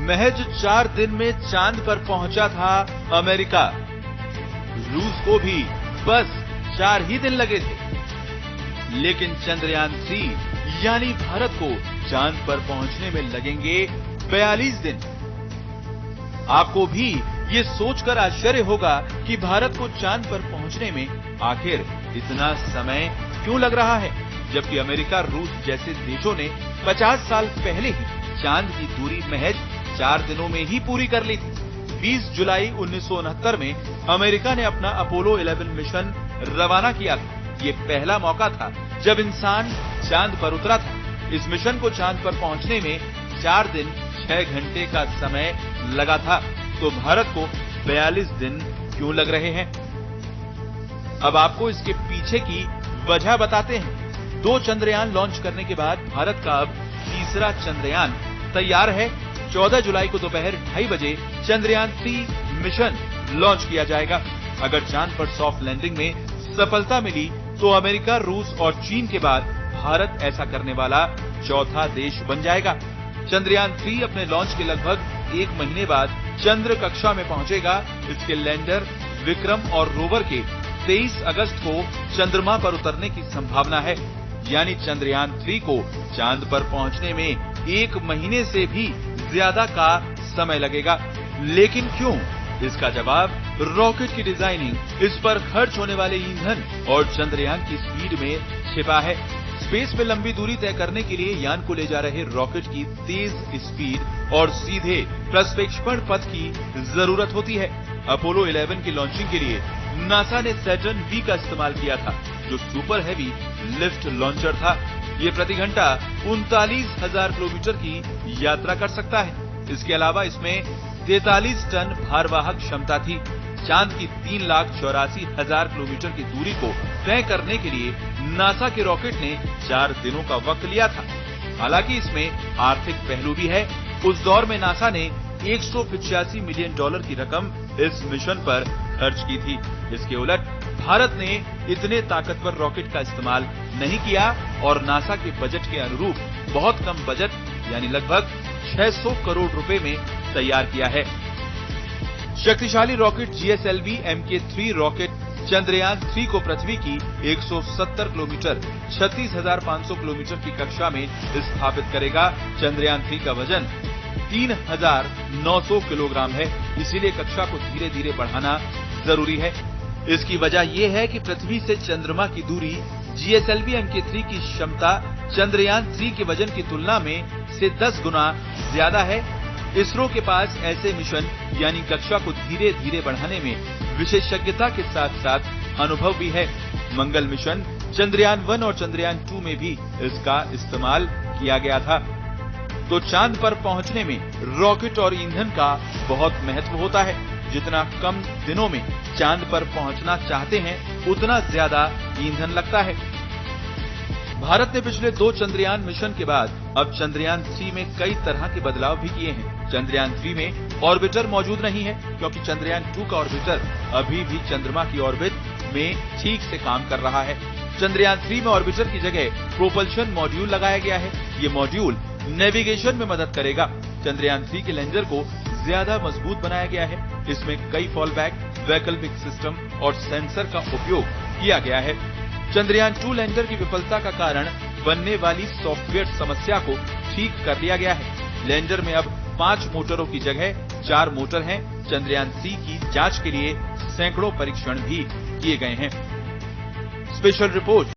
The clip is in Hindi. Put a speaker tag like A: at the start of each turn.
A: महज 4 दिन में चांद पर पहुंचा था अमेरिका। रूस को भी बस 4 ही दिन लगे थे, लेकिन चंद्रयान 3 यानी भारत को चांद पर पहुंचने में लगेंगे 42 दिन। आपको भी ये सोचकर आश्चर्य होगा कि भारत को चांद पर पहुंचने में आखिर इतना समय क्यों लग रहा है, जबकि अमेरिका, रूस जैसे देशों ने 50 साल पहले ही चांद की दूरी महज 4 दिनों में ही पूरी कर ली थी। 20 जुलाई 1969 में अमेरिका ने अपना अपोलो 11 मिशन रवाना किया था। ये पहला मौका था जब इंसान चांद पर उतरा था। इस मिशन को चांद पर पहुंचने में 4 दिन 6 घंटे का समय लगा था, तो भारत को 42 दिन क्यों लग रहे हैं? अब आपको इसके पीछे की वजह बताते हैं। 2 चंद्रयान लॉन्च करने के बाद भारत का अब तीसरा चंद्रयान तैयार है। 14 जुलाई को दोपहर 2:30 बजे चंद्रयान 3 मिशन लॉन्च किया जाएगा। अगर चांद पर सॉफ्ट लैंडिंग में सफलता मिली तो अमेरिका, रूस और चीन के बाद भारत ऐसा करने वाला चौथा देश बन जाएगा। चंद्रयान 3 अपने लॉन्च के लगभग 1 महीने बाद चंद्र कक्षा में पहुंचेगा। इसके लैंडर विक्रम और रोवर के 23 अगस्त को चंद्रमा पर उतरने की संभावना है, यानी चंद्रयान 3 को चांद पर पहुंचने में 1 महीने से भी ज्यादा का समय लगेगा। लेकिन क्यों? इसका जवाब रॉकेट की डिजाइनिंग, इस पर खर्च होने वाले ईंधन और चंद्रयान की स्पीड में छिपा है। स्पेस में लंबी दूरी तय करने के लिए यान को ले जा रहे रॉकेट की तेज स्पीड और सीधे प्रक्षेपण पथ की जरूरत होती है। अपोलो 11 की लॉन्चिंग के लिए नासा ने सैटर्न V का इस्तेमाल किया था, जो सुपर हैवी लिफ्ट लॉन्चर था। ये प्रति घंटा 39,000 किलोमीटर की यात्रा कर सकता है। इसके अलावा इसमें 43 टन भारवाहक क्षमता थी। चांद की 3,84,000 किलोमीटर की दूरी को तय करने के लिए नासा के रॉकेट ने 4 दिनों का वक्त लिया था। हालांकि इसमें आर्थिक पहलू भी है। उस दौर में नासा ने $185 मिलियन की रकम इस मिशन पर खर्च की थी। इसके उलट भारत ने इतने ताकतवर रॉकेट का इस्तेमाल नहीं किया और नासा के बजट के अनुरूप बहुत कम बजट यानी लगभग 600 करोड़ रुपए में तैयार किया है। शक्तिशाली rocket GSLV Mk3 rocket Chandrayaan 3 को पृथ्वी की 170 किलोमीटर 36,500 किलोमीटर की कक्षा में स्थापित करेगा। चंद्रयान 3 का वजन 3,900 किलोग्राम है, इसीलिए कक्षा को धीरे धीरे बढ़ाना जरूरी है। इसकी वजह यह है कि पृथ्वी से चंद्रमा की दूरी GSLV Mk3 की क्षमता चंद्रयान 3 के वजन की तुलना में से 10 गुना ज्यादा है। इसरो के पास ऐसे मिशन यानी कक्षा को धीरे धीरे बढ़ाने में विशेषज्ञता के साथ साथ अनुभव भी है। मंगल मिशन चंद्रयान 1 और चंद्रयान 2 में भी इसका इस्तेमाल किया गया था। तो चांद पर पहुंचने में रॉकेट और ईंधन का बहुत महत्व होता है। जितना कम दिनों में चांद पर पहुंचना चाहते हैं, उतना ज्यादा ईंधन लगता है। भारत ने पिछले 2 चंद्रयान मिशन के बाद अब चंद्रयान 3 में कई तरह के बदलाव भी किए हैं। चंद्रयान 3 में ऑर्बिटर मौजूद नहीं है, क्योंकि चंद्रयान 2 का ऑर्बिटर अभी भी चंद्रमा की ऑर्बिट में ठीक से काम कर रहा है। चंद्रयान 3 में ऑर्बिटर की जगह प्रोपल्शन मॉड्यूल लगाया गया है। ये मॉड्यूल नेविगेशन में मदद करेगा। चंद्रयान 3 के लैंडर को ज्यादा मजबूत बनाया गया है। इसमें कई फॉलबैक, वैकल्पिक सिस्टम और सेंसर का उपयोग किया गया है। चंद्रयान 2 लैंडर की विफलता का कारण बनने वाली सॉफ्टवेयर समस्या को ठीक कर लिया गया है। लैंडर में अब 5 मोटरों की जगह 4 मोटर हैं। चंद्रयान 3 की जांच के लिए सैकड़ों परीक्षण भी किए गए हैं। Special report.